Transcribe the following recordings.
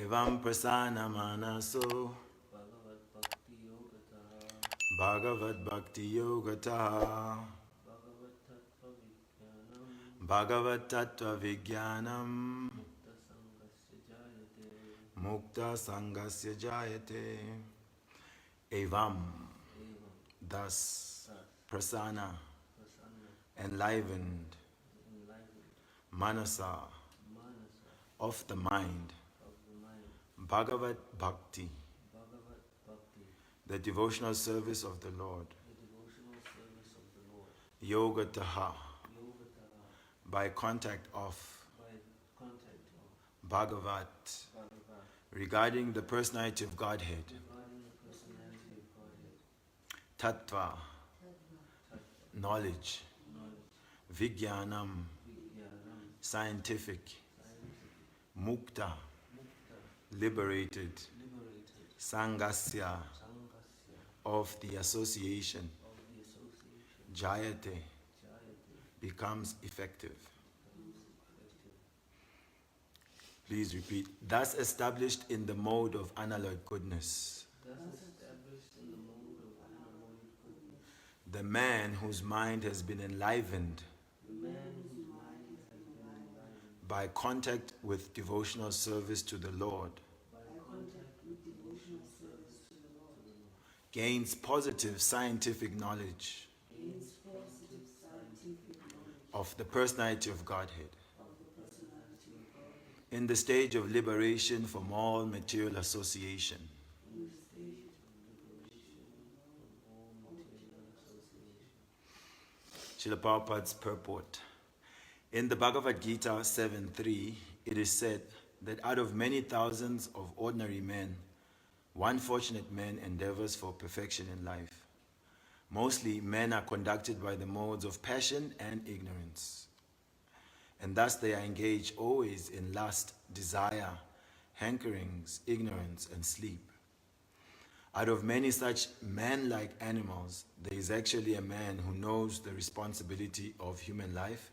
Evam prasana manaso Bhagavad Bhakti Yogata Bhagavad Tattva Vijnanam Mukta Sangasya Jayate. Evam, thus, prasana, enlivened, manasa, of the mind, Bhagavad Bhakti, the devotional service of the Lord, Yogataha, by contact of Bhagavat, regarding the personality of Godhead, Tattva, knowledge, Vijnanam, scientific, Mukta, liberated, Sangasya, of the association, Jayate, becomes effective. Please repeat. Thus established in the mode of unalloyed goodness. The man whose mind has been enlivened by contact with devotional service to the Lord gains positive scientific knowledge of the personality of Godhead in the stage of liberation from all material association. Srila Prabhupada's purport. In the Bhagavad Gita 7.3, it is said that out of many thousands of ordinary men, one fortunate man endeavors for perfection in life. Mostly, men are conducted by the modes of passion and ignorance. And thus they are engaged always in lust, desire, hankerings, ignorance, and sleep. Out of many such man-like animals, there is actually a man who knows the responsibility of human life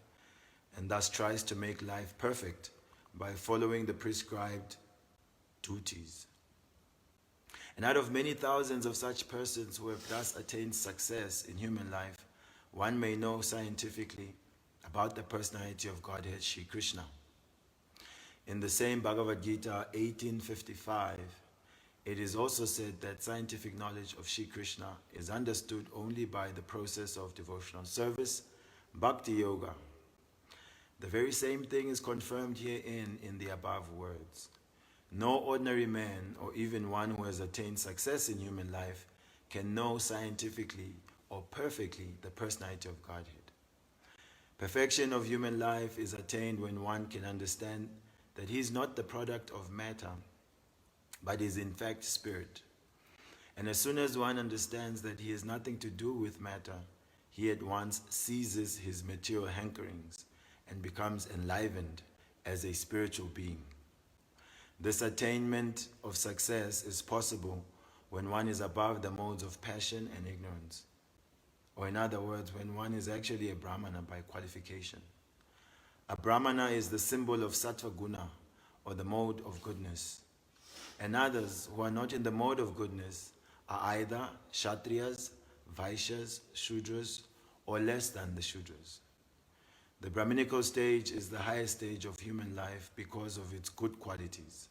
and thus tries to make life perfect by following the prescribed duties. And out of many thousands of such persons who have thus attained success in human life, one may know scientifically about the personality of Godhead Shri Krishna. In the same Bhagavad Gita 18:55, it is also said that scientific knowledge of Shri Krishna is understood only by the process of devotional service, Bhakti Yoga. The very same thing is confirmed herein in the above words. No ordinary man, or even one who has attained success in human life, can know scientifically or perfectly the personality of Godhead. Perfection of human life is attained when one can understand that he is not the product of matter, but is in fact spirit. And as soon as one understands that he has nothing to do with matter, he at once ceases his material hankerings and becomes enlivened as a spiritual being. This attainment of success is possible when one is above the modes of passion and ignorance. Or in other words, when one is actually a Brahmana by qualification. A Brahmana is the symbol of Sattva Guna, or the mode of goodness. And others who are not in the mode of goodness are either Kshatriyas, Vaishyas, Shudras, or less than the Shudras. The Brahminical stage is the highest stage of human life because of its good qualities.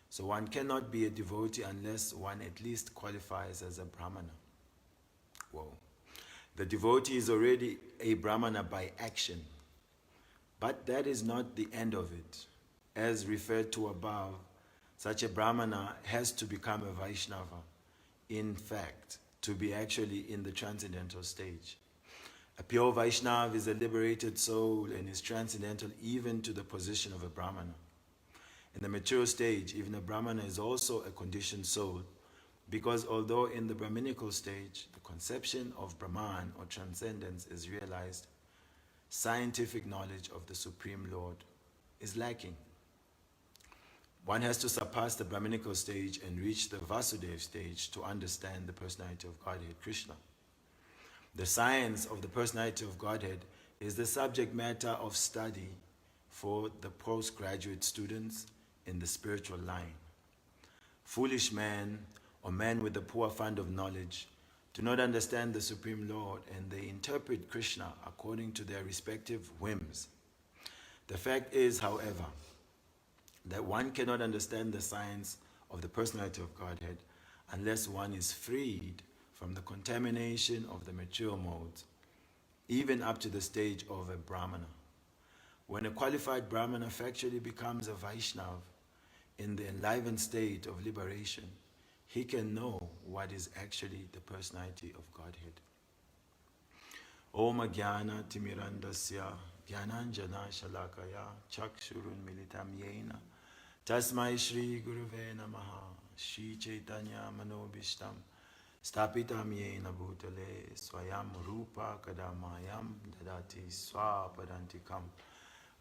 So one cannot be a devotee unless one at least qualifies as a Brahmana. Whoa. The devotee is already a Brahmana by action. But that is not the end of it. As referred to above, such a Brahmana has to become a Vaishnava, in fact, to be actually in the transcendental stage. A pure Vaishnava is a liberated soul and is transcendental even to the position of a Brahmana. In the mature stage, even a Brahmana is also a conditioned soul, because although in the Brahminical stage, the conception of Brahman or transcendence is realized, scientific knowledge of the Supreme Lord is lacking. One has to surpass the Brahminical stage and reach the Vasudeva stage to understand the personality of Godhead Krishna. The science of the personality of Godhead is the subject matter of study for the postgraduate students in the spiritual line. Foolish men, or men with a poor fund of knowledge, do not understand the Supreme Lord, and they interpret Krishna according to their respective whims. The fact is, however, that one cannot understand the science of the personality of Godhead unless one is freed from the contamination of the material modes, even up to the stage of a Brahmana. When a qualified Brahmana factually becomes a Vaishnav in the enlivened state of liberation, he can know what is actually the personality of Godhead. Om Jnana Timirandasya Jnananjana Shalakaya Chakshurun Militam Yena Tasmai Shri Guruve Namaha Shri Chaitanya Manobishtam Stapitam Yena Bhutale Swayam Rupa Kadamayam Dadati Swapadantikam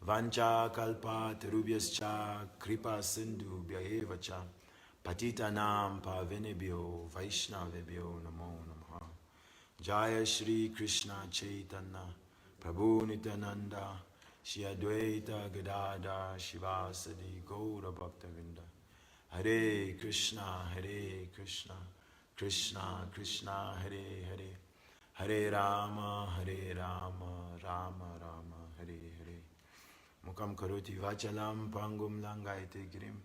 Vancha Kalpa Terubhyascha Kripa Sindhu Bhyayevacha Patitanam Pavenebhyo Vaishnavebhyo Namo Namaha. Jaya Shri Krishna Chaitanya Prabhu Nityananda Shri Advaita Gadadhar Shivasadi Gaura Bhaktavinda. Hare Krishna Krishna Krishna Hare Hare, Hare Rama Rama Rama Hare Hare. Mukam karoti vachalam pangum langaite girim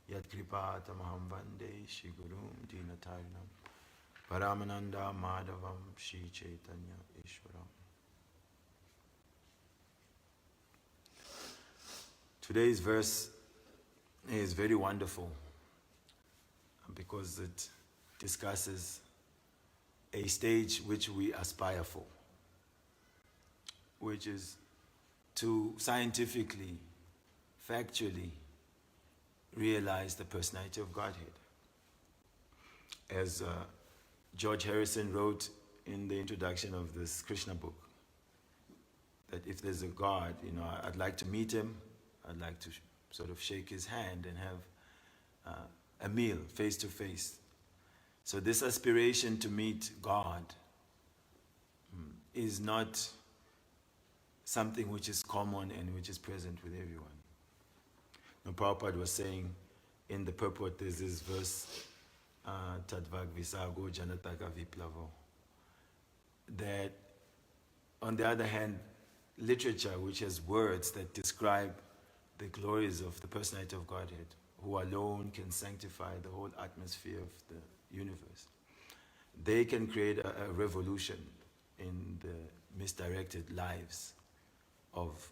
yat kripa tamaham vande Shri Gurum Dinatarinam Paramananda Madhavam Shri Chaitanya Ishwaram. Today's verse is very wonderful because it discusses a stage which we aspire for, which is to scientifically, factually realize the personality of Godhead. As George Harrison wrote in the introduction of this Krishna book, that if there's a God, I'd like to meet him, I'd like to sort of shake his hand and have a meal face to face. So this aspiration to meet God is not something which is common and which is present with everyone. Now, Prabhupada was saying in the purport, there's this verse, Tadvag Visago Janataka Viplavo, that on the other hand, literature which has words that describe the glories of the personality of Godhead, who alone can sanctify the whole atmosphere of the universe, they can create a revolution in the misdirected lives of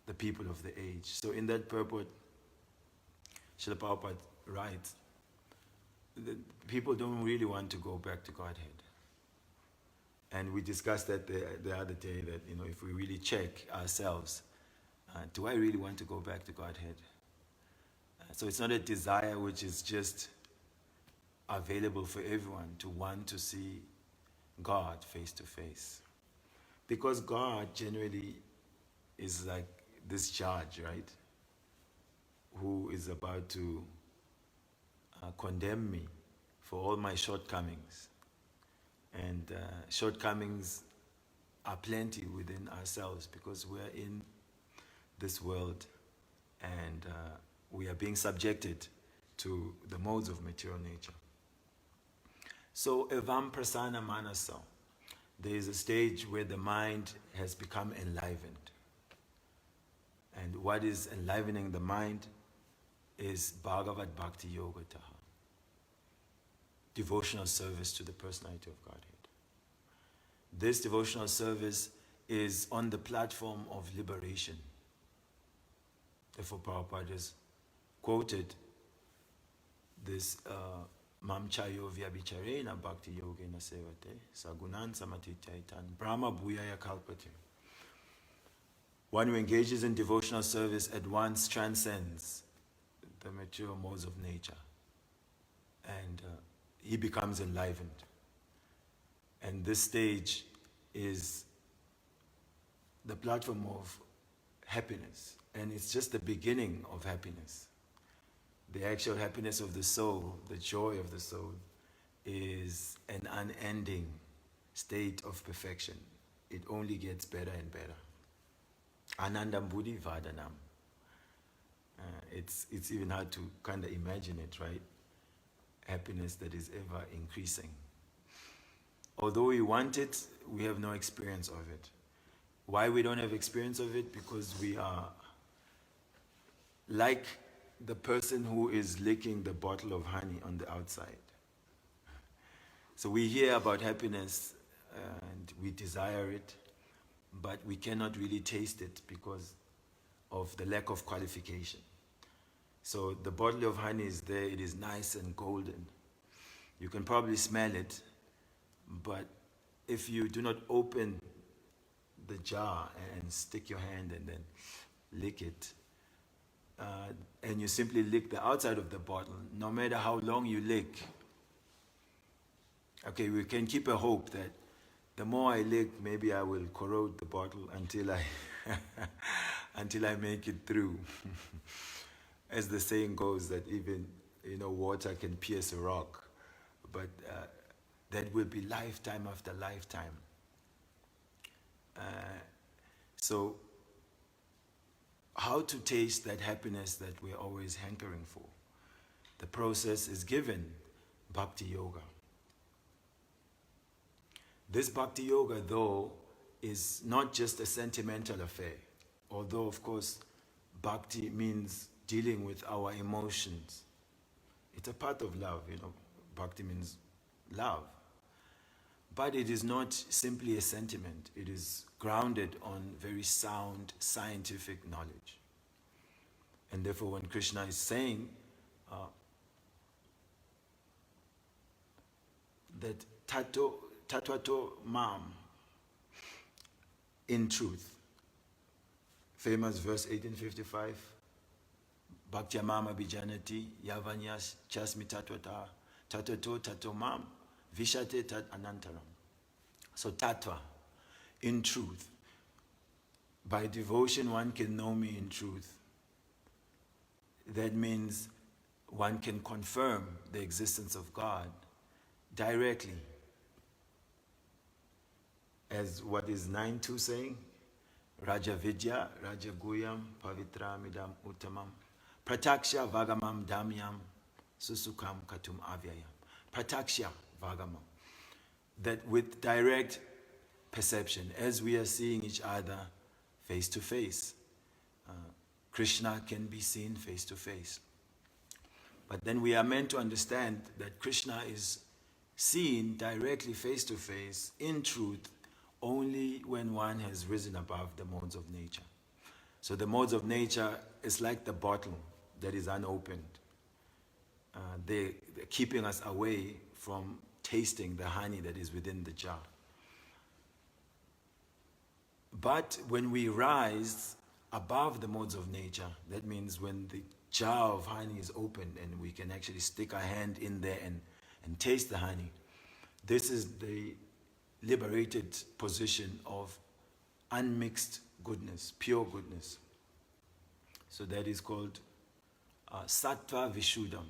the people of the age. So in that purport, Srila Prabhupada writes, that people don't really want to go back to Godhead. And we discussed that the other day, that if we really check ourselves, do I really want to go back to Godhead? So it's not a desire which is just available for everyone to want to see God face to face. Because God generally is like this judge, right? Who is about to condemn me for all my shortcomings. And shortcomings are plenty within ourselves because we are in this world and we are being subjected to the modes of material nature. So, evam prasana manasa, there is a stage where the mind has become enlivened. And what is enlivening the mind is Bhagavad Bhakti Yoga taha, devotional service to the personality of Godhead. This devotional service is on the platform of liberation. Therefore, Prabhupada has quoted this Mamchayo Vyabhicharena Bhakti Yogena Sevate Sagunan Samatitaitan Brahma Bhuyaya Kalpate. One who engages in devotional service at once transcends the material modes of nature and he becomes enlivened. And this stage is the platform of happiness, and it's just the beginning of happiness. The actual happiness of the soul, the joy of the soul, is an unending state of perfection. It only gets better and better. Anandam Buddhi Vadanam. It's even hard to kind of imagine it, right? Happiness that is ever increasing. Although we want it, we have no experience of it. Why we don't have experience of it? Because we are like the person who is licking the bottle of honey on the outside. So we hear about happiness and we desire it, but we cannot really taste it because of the lack of qualification. So the bottle of honey is there, it is nice and golden. You can probably smell it, but if you do not open the jar and stick your hand and then lick it, and you simply lick the outside of the bottle, no matter how long you lick, okay, we can keep a hope that the more I lick, maybe I will corrode the bottle until I until I make it through. As the saying goes, that even water can pierce a rock, but that will be lifetime after lifetime. So how to taste that happiness that we're always hankering for? The process is given, Bhakti Yoga. This Bhakti Yoga, though, is not just a sentimental affair, although, of course, Bhakti means dealing with our emotions. It's a part of love, Bhakti means love. But it is not simply a sentiment. It is grounded on very sound scientific knowledge. And therefore, when Krishna is saying that tatvato mam, in truth, famous verse 1855, Bhaktya mama bijanati yavanyas chasmi tatwata tatato tato mam vishate tat anantaram. So tatva, in truth. By devotion one can know me in truth. That means one can confirm the existence of God directly. As what is 9.2 saying, Raja Vidya, Raja Guyam, Pavitra Midam Uttamam, Prataksha Vagamam Damyam, Susukam Katum Avyayam. Prataksha Vagamam. That with direct perception, as we are seeing each other face to face, Krishna can be seen face to face. But then we are meant to understand that Krishna is seen directly face to face in truth only when one has risen above the modes of nature. So the modes of nature is like the bottle that is unopened. They're keeping us away from tasting the honey that is within the jar. But when we rise above the modes of nature, that means when the jar of honey is opened and we can actually stick our hand in there and taste the honey, this is the liberated position of unmixed goodness, pure goodness. So that is called Sattva Vishuddham.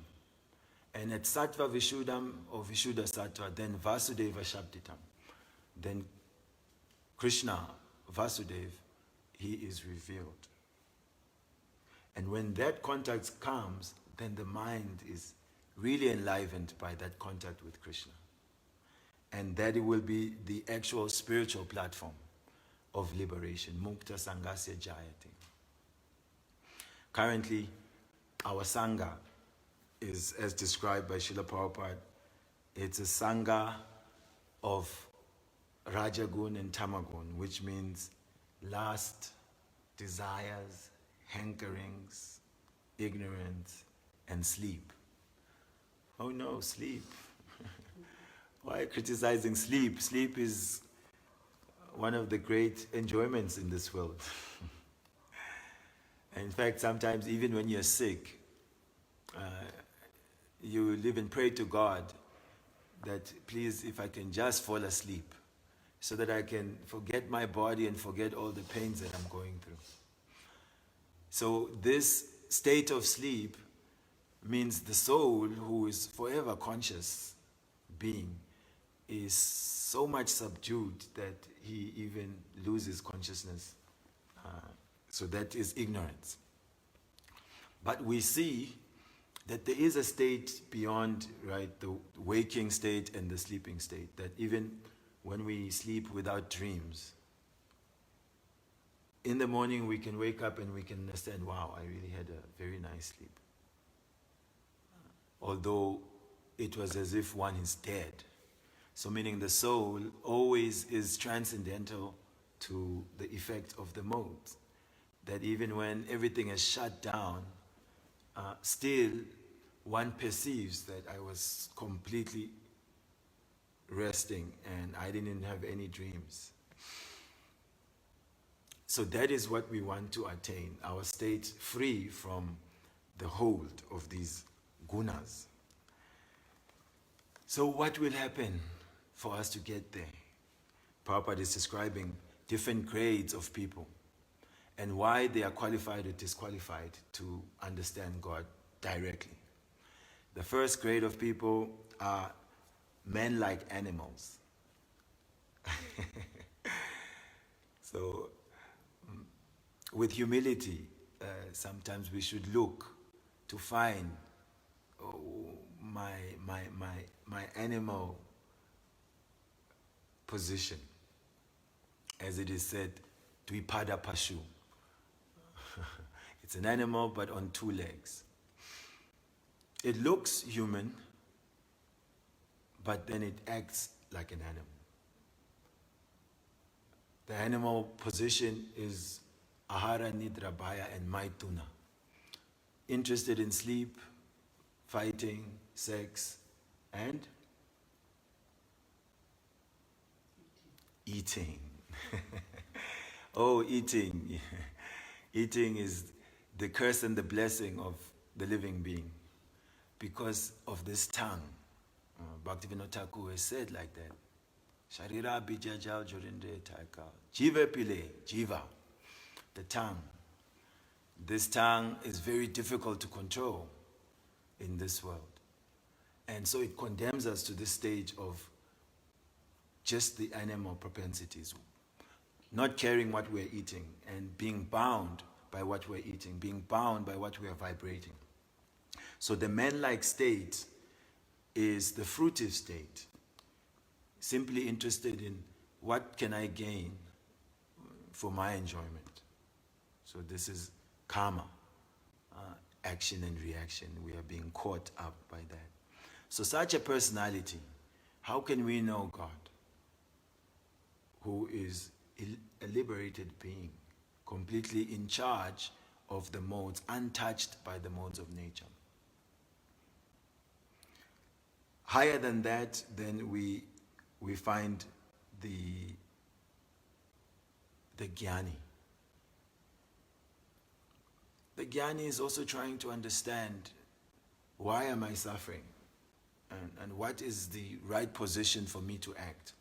And at Sattva Vishuddham or Vishuddha Sattva, then Vasudeva Shabditam. Then Krishna, Vasudeva, he is revealed. And when that contact comes, then the mind is really enlivened by that contact with Krishna. And that it will be the actual spiritual platform of liberation. Mukta Sangasya Jayate. Currently, our Sangha is, as described by Srila Prabhupada, it's a Sangha of Rajagun and Tamagun, which means lust, desires, hankerings, ignorance, and sleep. Oh no, sleep. Why criticizing sleep? Sleep is one of the great enjoyments in this world. In fact, sometimes even when you're sick, you live and pray to God that please, if I can just fall asleep, so that I can forget my body and forget all the pains that I'm going through. So this state of sleep means the soul, who is forever conscious being, is so much subdued that he even loses consciousness. So that is ignorance. But we see that there is a state beyond, right, the waking state and the sleeping state, that even when we sleep without dreams, in the morning we can wake up and we can understand, wow, I really had a very nice sleep. Although it was as if one is dead. So meaning the soul always is transcendental to the effect of the modes. That even when everything is shut down, still one perceives that I was completely resting and I didn't have any dreams. So that is what we want to attain, our state free from the hold of these gunas. So what will happen for us to get there? Prabhupada is describing different grades of people and why they are qualified or disqualified to understand God directly. The first grade of people are men like animals. So, with humility, sometimes we should look to find my animal position. As it is said, Dvipada Pashu. It's an animal but on two legs. It looks human, but then it acts like an animal. The animal position is Ahara, Nidra, Bhaya, and Maituna. Interested in sleep, fighting, sex, and eating. Oh, eating. Eating is the curse and the blessing of the living being because of this tongue. Bhaktivinoda Thakur has said like that. Sharira bijajal jorinde taikal. Jiva pile, jiva. The tongue. This tongue is very difficult to control in this world. And so it condemns us to this stage of just the animal propensities. Not caring what we're eating and being bound by what we're eating, being bound by what we are vibrating. So the man-like state is the fruitive state, simply interested in what can I gain for my enjoyment. So this is karma, action and reaction. We are being caught up by that. So such a personality, how can we know God, who is a liberated being, completely in charge of the modes, untouched by the modes of nature? Higher than that, then we find the jnani. The jnani is also trying to understand, why am I suffering? And what is the right position for me to act?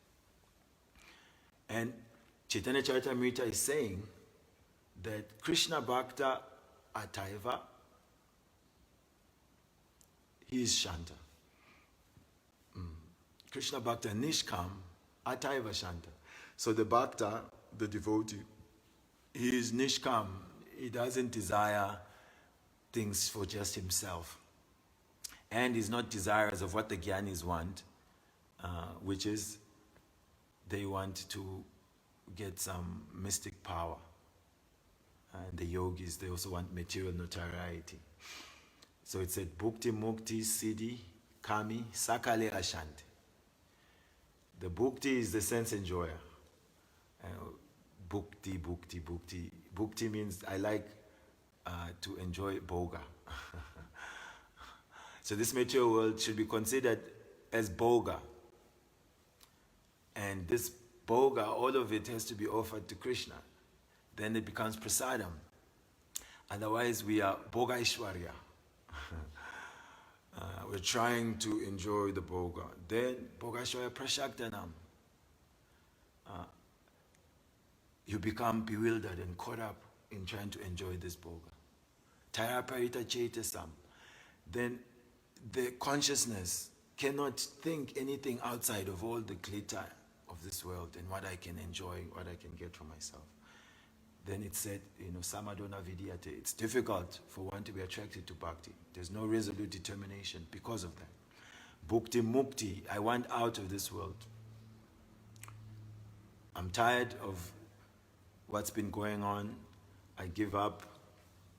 And Chaitanya Charitamrita is saying that Krishna Bhakta Ataiva, he is Shanta. Krishna Bhakta Nishkam Ataiva Shanta. So the Bhakta, the devotee, he is Nishkam. He doesn't desire things for just himself. And he's not desirous of what the Gyanis want, which is they want to get some mystic power. And the yogis, they also want material notoriety. So it said, Bhukti Mukti Siddhi Kami Sakale Ashanti. The Bhukti is the sense enjoyer. Bhukti, Bhukti, Bhukti. Bhukti means I like to enjoy bhoga. So this material world should be considered as bhoga. And this bhoga, all of it has to be offered to Krishna. Then it becomes prasadam. Otherwise we are bhoga ishwarya. We're trying to enjoy the bhoga. Then bhoga ishwarya prashaktanam. You become bewildered and caught up in trying to enjoy this bhoga. Taraparita chetasam. Then the consciousness cannot think anything outside of all the glitter of this world and what I can enjoy, what I can get for myself. then it said, samadona vidyate. It's difficult for one to be attracted to bhakti. There's no resolute determination because of that. Bhukti mukti, I want out of this world. I'm tired of what's been going on. I give up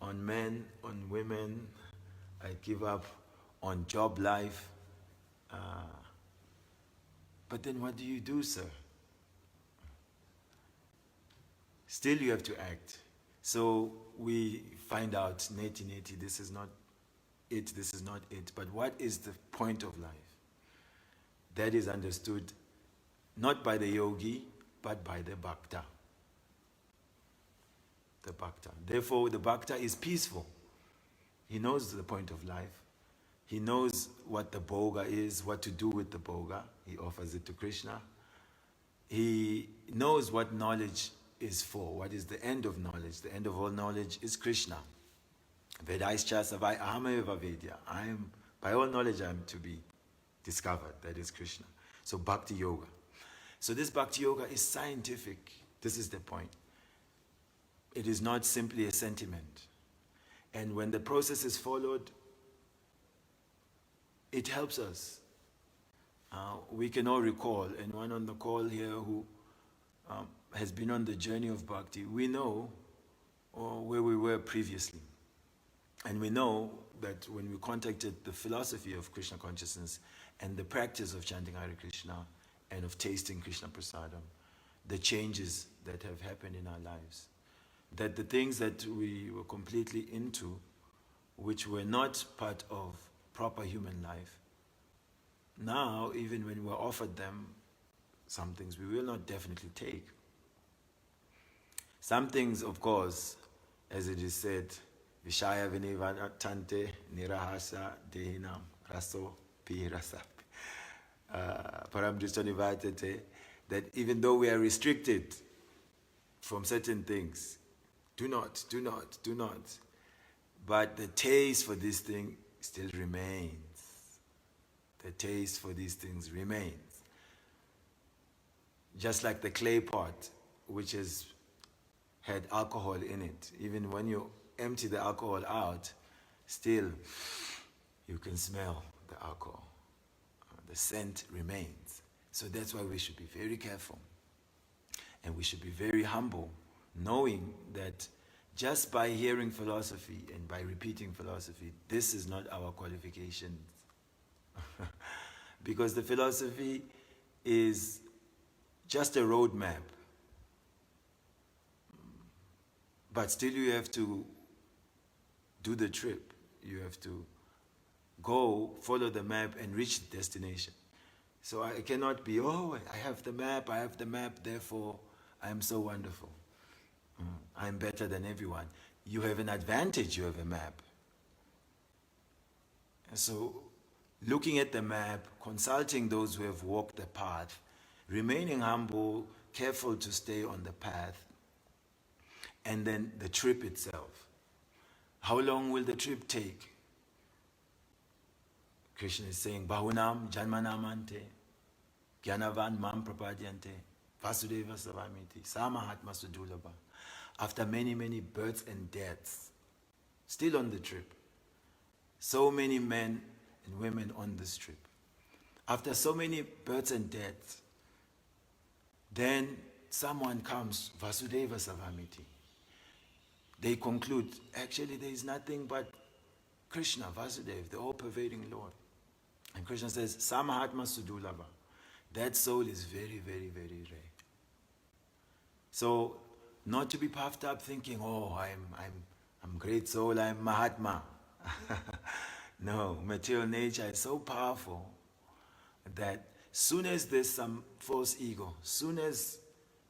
on men, on women. I give up on job life. But then what do you do, sir? Still you have to act. So we find out, neti, this is not it, this is not it. But what is the point of life? That is understood not by the yogi, but by the bhakta. The bhakta. Therefore, the bhakta is peaceful. He knows the point of life. He knows what the bhoga is, what to do with the bhoga. He offers it to Krishna. He knows what knowledge is for. What is the end of knowledge? The end of all knowledge is Krishna. Vedaischa savai ahameva vedya. By all knowledge I am to be discovered. That is Krishna. So Bhakti Yoga. So this Bhakti Yoga is scientific. This is the point. It is not simply a sentiment. And when the process is followed, it helps us. We can all recall, anyone on the call here who has been on the journey of bhakti, we know where we were previously. And we know that when we contacted the philosophy of Krishna consciousness and the practice of chanting Hare Krishna and of tasting Krishna Prasadam, the changes that have happened in our lives. That the things that we were completely into, which were not part of proper human life, now, even when we're offered them, some things we will not definitely take. Some things, of course, as it is said, Vishaya Vinivatante Nirahasa Dehinam Raso Pi Rasap. Paramdrishtanivatete, that even though we are restricted from certain things, do not. But the taste for this thing still remains. The taste for these things remains. Just like the clay pot, which has had alcohol in it. Even when you empty the alcohol out, still you can smell the alcohol. The scent remains. So that's why we should be very careful. And we should be very humble, knowing that just by hearing philosophy and by repeating philosophy, this is not our qualification. Because the philosophy is just a roadmap. But still you have to do the trip. You have to go, follow the map and reach the destination. So I cannot be, I have the map, therefore I am so wonderful. I'm better than everyone. You have an advantage, you have a map. And so looking at the map, consulting those who have walked the path, remaining humble, careful to stay on the path, and then the trip itself. How long will the trip take? Krishna is saying, Bahunam Janmanamante, Gyanavan Mam Prapadyante, Vasudeva Savamiti, Samahatma Sudulabha. After many, many births and deaths, still on the trip. So many men and women on this trip. After so many births and deaths, then someone comes, Vasudeva Savamiti. They conclude, actually there is nothing but Krishna, Vasudeva, the all-pervading Lord. And Krishna says, Samahatma Sudulabha. That soul is very, very, very rare. So, not to be puffed up thinking, I'm great soul, I'm Mahatma. No, material nature is so powerful that soon as there's some false ego, soon as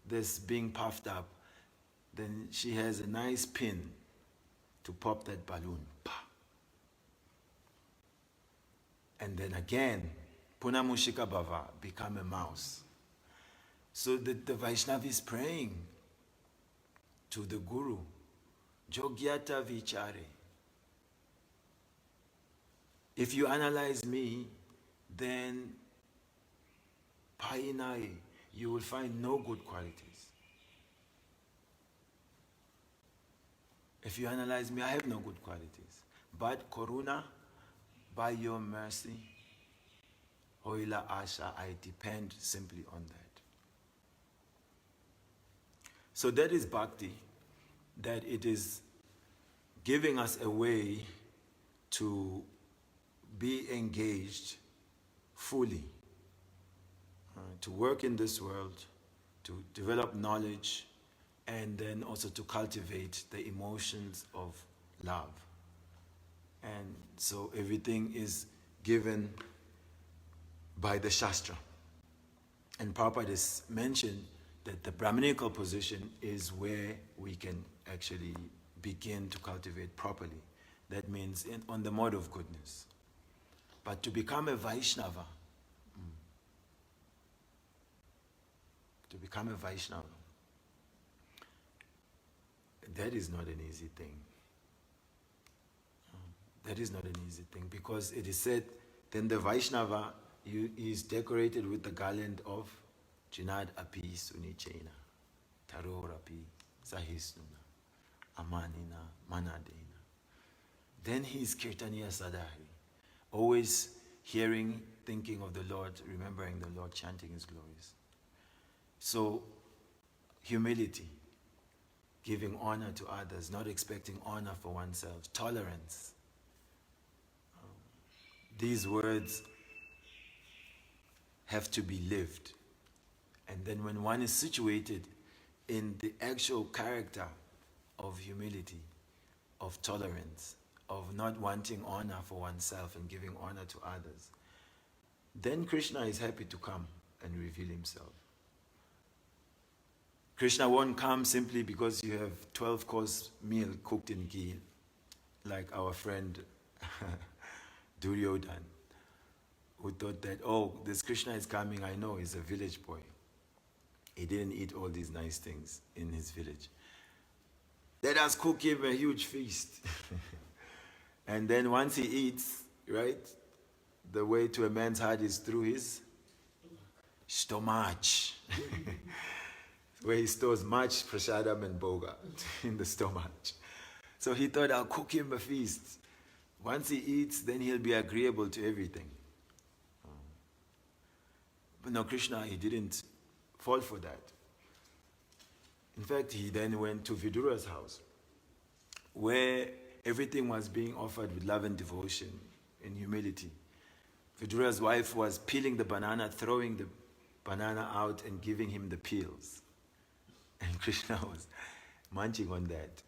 there's being puffed up, then she has a nice pin to pop that balloon. And then again, Punamushika Bhava, become a mouse. So the Vaishnava is praying to the Guru, Jogyata Vichare. If you analyze me, then Painai, you will find no good qualities. If you analyze me, I have no good qualities. But Koruna, by your mercy, Hoila Asha, I depend simply on that. So that is bhakti, that it is giving us a way to be engaged fully, to work in this world, to develop knowledge, and then also to cultivate the emotions of love. And so everything is given by the Shastra. And Prabhupada has mentioned that the Brahminical position is where we can actually begin to cultivate properly. That means on the mode of goodness. But to become a Vaishnava, that is not an easy thing. That is not an easy thing, because it is said, then the Vaishnava is decorated with the garland of Jinad api sunichena, Taror api sahisnuna, Amanina manadena. Then he is Kirtaniya Sadahari, always hearing, thinking of the Lord, remembering the Lord, chanting His glories. So, humility, giving honor to others, not expecting honor for oneself, tolerance. These words have to be lived. And then when one is situated in the actual character of humility, of tolerance, of not wanting honor for oneself and giving honor to others, then Krishna is happy to come and reveal Himself. Krishna won't come simply because you have 12-course meal cooked in ghee, like our friend Duryodhan, who thought that, oh, this Krishna is coming, I know, he's a village boy. He didn't eat all these nice things in his village. Let us cook him a huge feast. And then once he eats, right, the way to a man's heart is through his stomach, where he stores much prasadam and bhoga in the stomach. So he thought, I'll cook him a feast. Once he eats, then he'll be agreeable to everything. But no, Krishna, he didn't fall for that. In fact, he then went to Vidura's house, where everything was being offered with love and devotion and humility. Vidura's wife was peeling the banana, throwing the banana out and giving him the peels. And Krishna was munching on that.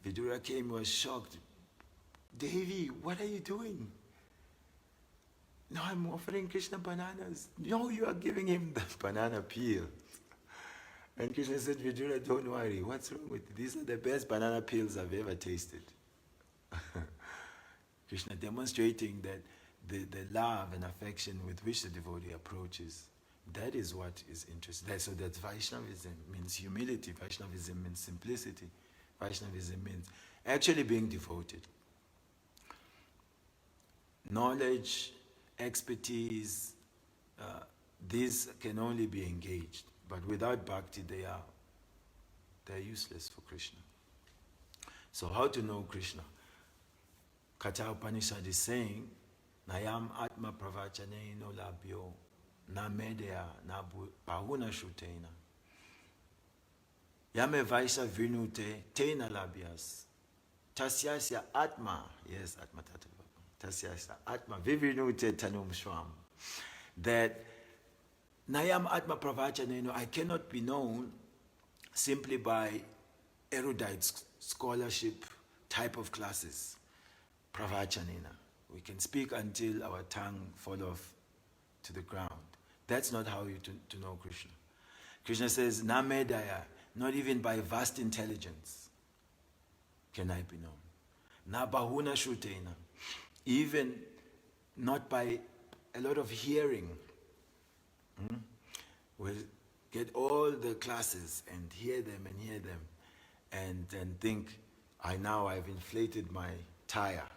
Vidura came, was shocked. Devi, what are you doing? No, I'm offering Krishna bananas. No, you are giving him the banana peel. And Krishna said, Vidura, don't worry. What's wrong with it? These are the best banana peels I've ever tasted. Krishna demonstrating that the love and affection with which the devotee approaches, that is what is interesting. So that's Vaishnavism, means humility. Vaishnavism means simplicity. Vaishnavism means actually being devoted. Knowledge, expertise, these can only be engaged. But without bhakti, they're useless for Krishna. So how to know Krishna? Katha Upanishad is saying, Nayam Atma Pravachane no labhyo, na medya, na bahuna shutena. Yame Vaisha Vinute, tena labhyas. Tasyasya Atma, yes, Atma Tattva. Tasyasya Atma Vivinute Tanum Shwam. That Nayam Atma Pravachaneno, I cannot be known simply by erudite scholarship type of classes. Pravachanena. We can speak until our tongue fall off to the ground. That's not how you to know Krishna. Krishna says, Na medaya, not even by vast intelligence can I be known. Na bahuna shrutena, even not by a lot of hearing. We'll get all the classes and hear them and think, I've inflated my tire.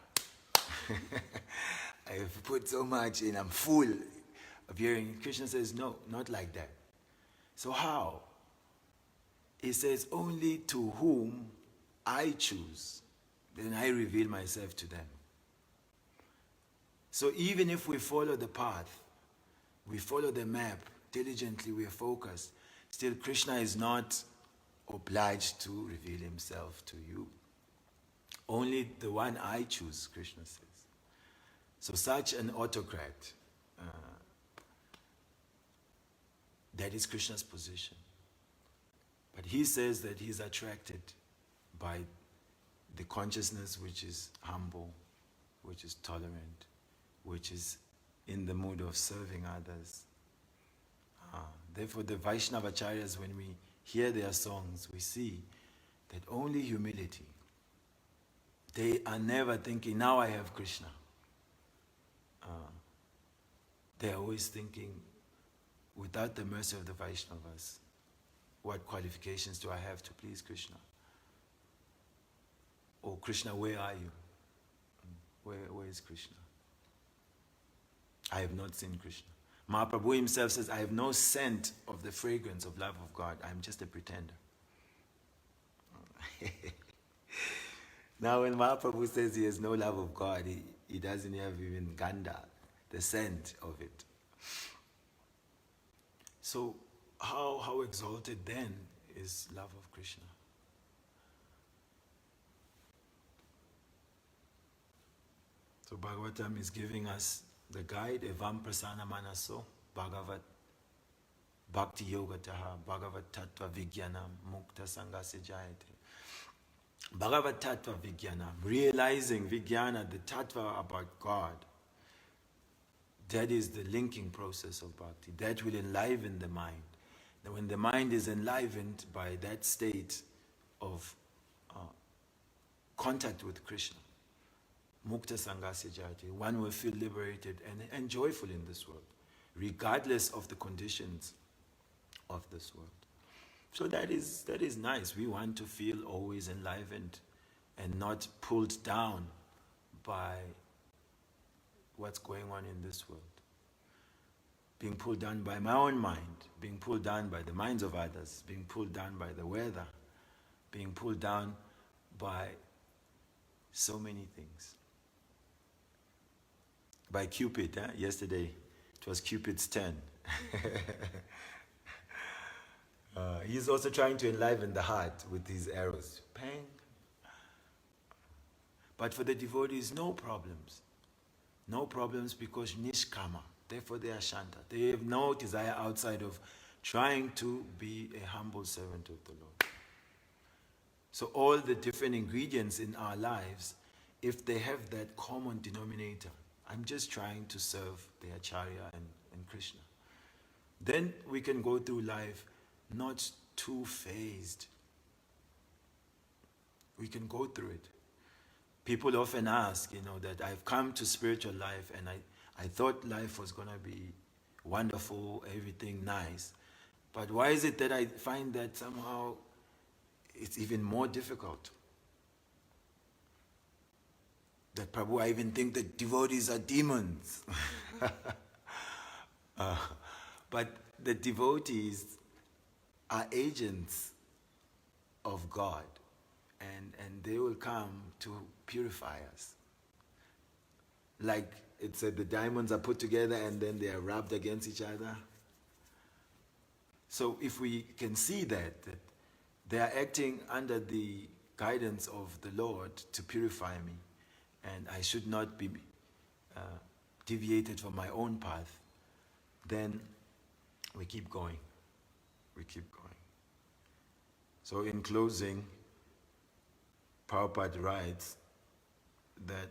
I've put so much in, I'm full of hearing. Krishna says, no, not like that. So how? He says, only to whom I choose, then I reveal myself to them. So even if we follow the path, we follow the map diligently, we are focused, still Krishna is not obliged to reveal himself to you. Only the one I choose, Krishna says. So such an autocrat, that is Krishna's position. But he says that he's attracted by the consciousness which is humble, which is tolerant, which is in the mood of serving others. Therefore the Vaishnavacharyas, when we hear their songs, we see that only humility. They are never thinking, now I have Krishna. They are always thinking, without the mercy of the Vaishnavas, what qualifications do I have to please Krishna? Oh, Krishna, where are you? Where is Krishna? I have not seen Krishna. Mahaprabhu himself says, I have no scent of the fragrance of love of God. I'm just a pretender. Now when Mahaprabhu says he has no love of God, he doesn't have even ganda, the scent of it. So how exalted then is love of Krishna? So Bhagavatam is giving us the guide, Evam Prasana Manaso, Bhagavat Bhakti Yoga Taha, Bhagavat Tattva Vijnanam, Mukta Sangase Jayate. Bhagavat Tattva Vijnanam, realizing Vijnana, the Tattva about God. That is the linking process of bhakti. That will enliven the mind. And when the mind is enlivened by that state of contact with Krishna, Mukta Sangasya Jayate, one will feel liberated and joyful in this world, regardless of the conditions of this world. So that is nice. We want to feel always enlivened and not pulled down by what's going on in this world. Being pulled down by my own mind, being pulled down by the minds of others, being pulled down by the weather, being pulled down by so many things. By Cupid, yesterday it was Cupid's turn. He's also trying to enliven the heart with his arrows. Pang. But for the devotees, no problems. No problems because nishkama. Therefore they are shanta. They have no desire outside of trying to be a humble servant of the Lord. So all the different ingredients in our lives, if they have that common denominator, I'm just trying to serve the Acharya and Krishna, then we can go through life not too phased. We can go through it. People often ask, that I've come to spiritual life and I thought life was going to be wonderful, everything nice. But why is it that I find that somehow it's even more difficult? That Prabhu, I even think that devotees are demons. But the devotees are agents of God. And they will come to purify us. Like it said, the diamonds are put together and then they are rubbed against each other. So if we can see that they are acting under the guidance of the Lord to purify me, and I should not be deviated from my own path, then we keep going. We keep going. So in closing, Prabhupada writes that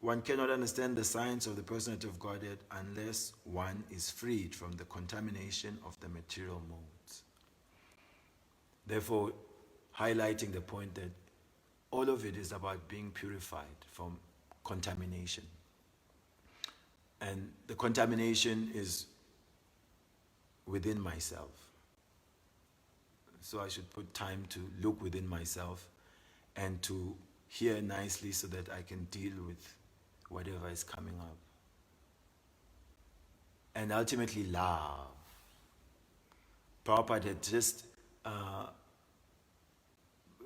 one cannot understand the science of the personality of Godhead unless one is freed from the contamination of the material modes. Therefore, highlighting the point that all of it is about being purified from contamination. And the contamination is within myself. So I should put time to look within myself and to hear nicely so that I can deal with whatever is coming up. And ultimately love. Prabhupada had just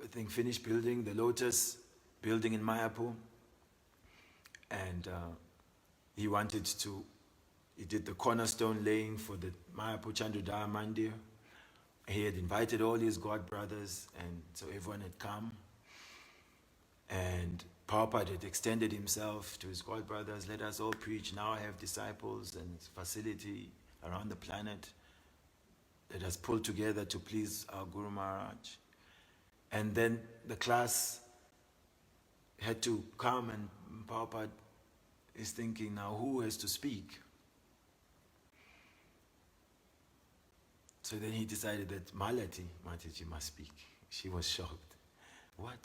I think, finished building the Lotus building in Mayapur. And he did the cornerstone laying for the Mayapur Chandrodaya Mandir. He had invited all his god brothers, and so everyone had come. And Prabhupada had extended himself to his god brothers, let us all preach. Now I have disciples and facility around the planet. Let us pull together to please our Guru Maharaj. And then the class had to come, and Prabhupada is thinking, now who has to speak? So then he decided that Mataji must speak. She was shocked. What?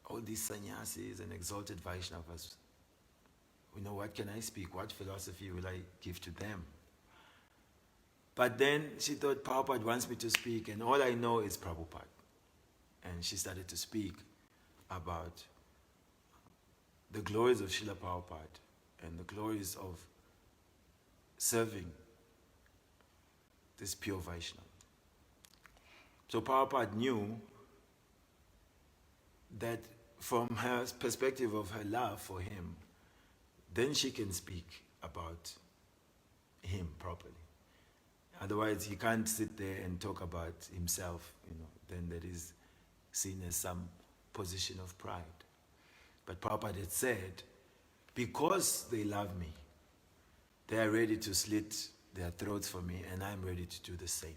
All these sannyasis and exalted Vaishnavas, what can I speak? What philosophy will I give to them? But then she thought, Prabhupada wants me to speak, and all I know is Prabhupada. And she started to speak about the glories of Srila Prabhupada and the glories of serving this pure Vaishnava. So Prabhupada knew that from her perspective of her love for him, then she can speak about him properly. Otherwise, he can't sit there and talk about himself, then that is seen as some position of pride. But Prabhupada had said, because they love me, they are ready to slit their throats for me, and I'm ready to do the same.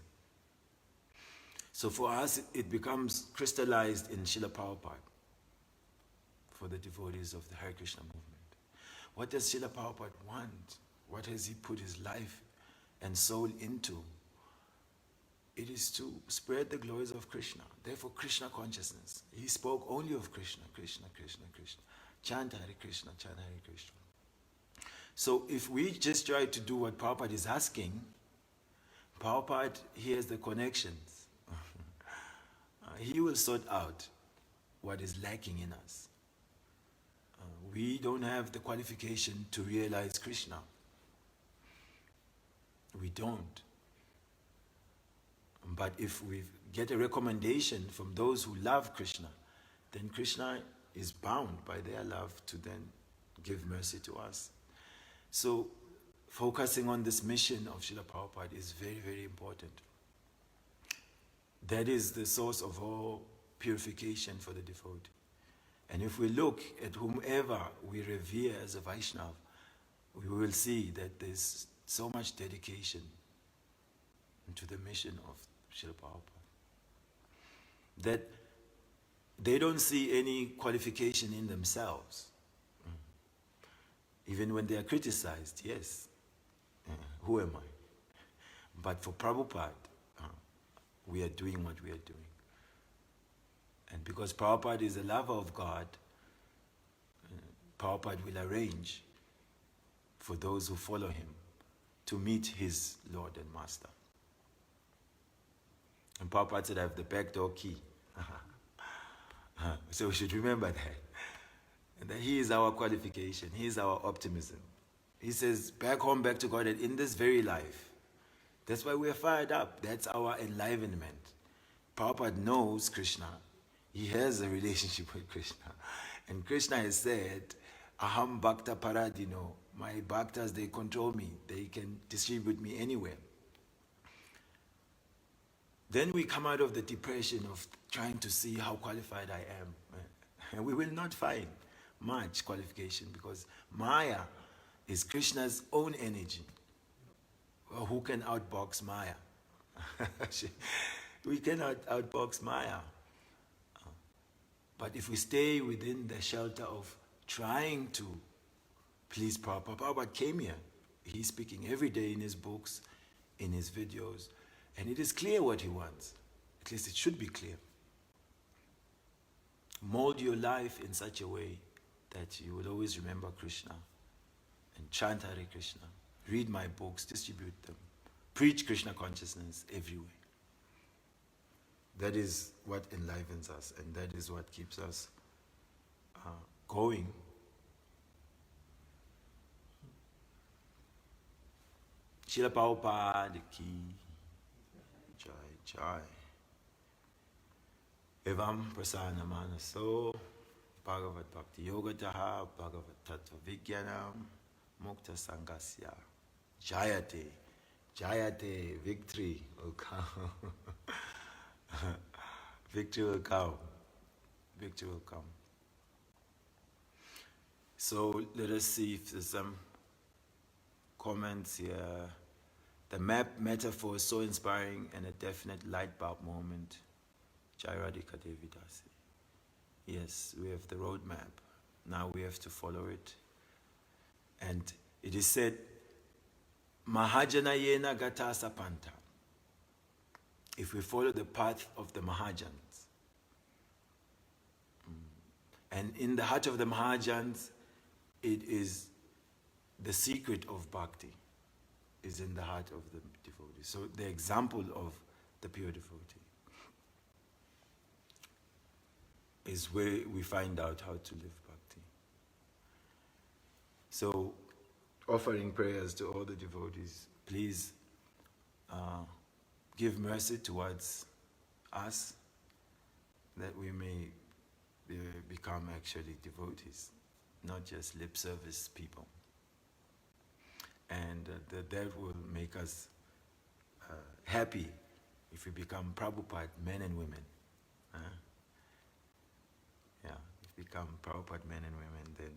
So for us, it becomes crystallized in Srila Prabhupada, for the devotees of the Hare Krishna movement. What does Srila Prabhupada want? What has he put his life and soul into? It is to spread the glories of Krishna. Therefore, Krishna consciousness. He spoke only of Krishna, Krishna, Krishna, Krishna. Chant Hare Krishna, chant Hare Krishna. So if we just try to do what Prabhupada is asking, Prabhupada hears the connections. He will sort out what is lacking in us. We don't have the qualification to realize Krishna. We don't. But if we get a recommendation from those who love Krishna, then Krishna is bound by their love to then give mercy to us. So focusing on this mission of Srila Prabhupada is very, very important. That is the source of all purification for the devotee. And if we look at whomever we revere as a Vaishnava, we will see that there's so much dedication to the mission of Srila Prabhupada, that they don't see any qualification in themselves. Even when they are criticized, yes, who am I? But for Prabhupada, we are doing what we are doing. And because Prabhupada is a lover of God, Prabhupada will arrange for those who follow him to meet his Lord and Master. And Prabhupada said, I have the back door key. So we should remember that. And that he is our qualification. He is our optimism. He says, back home, back to God, and in this very life. That's why we're fired up. That's our enlivenment. Prabhupada knows Krishna. He has a relationship with Krishna. And Krishna has said, Aham Bhakta Paradino. My bhaktas, they control me. They can distribute me anywhere. Then we come out of the depression of trying to see how qualified I am. And we will not find much qualification because Maya is Krishna's own energy. Well, who can outbox Maya? We cannot outbox Maya. But if we stay within the shelter of trying to please Prabhupada, Prabhupada came here. He's speaking every day in his books, in his videos, and it is clear what he wants. At least it should be clear. Mold your life in such a way that you will always remember Krishna and chant Hare Krishna. Read my books, distribute them. Preach Krishna consciousness everywhere. That is what enlivens us, and that is what keeps us going. Srila Prabhupada ki jai jai. Evam Prasana Manaso, Bhagavat Bhakti Yoga Taha, Bhagavat Tattva Vijnanam, Mukta Sangasya. Jayate, Jayate, victory will come. Victory will come. Victory will come. So let us see if there's some comments here. The map metaphor is so inspiring and a definite light bulb moment. Jairadika Devidasi. Yes, we have the roadmap. Now we have to follow it. And it is said, Mahajana Yena Gata Sapanta. If we follow the path of the Mahajans. And in the heart of the Mahajans, it is the secret of bhakti is in the heart of the devotee. So the example of the pure devotee is where we find out how to live bhakti. So, offering prayers to all the devotees, please give mercy towards us that we may become actually devotees, not just lip service people. And that will make us happy if we become Prabhupada men and women. Yeah, if we become Prabhupada men and women, then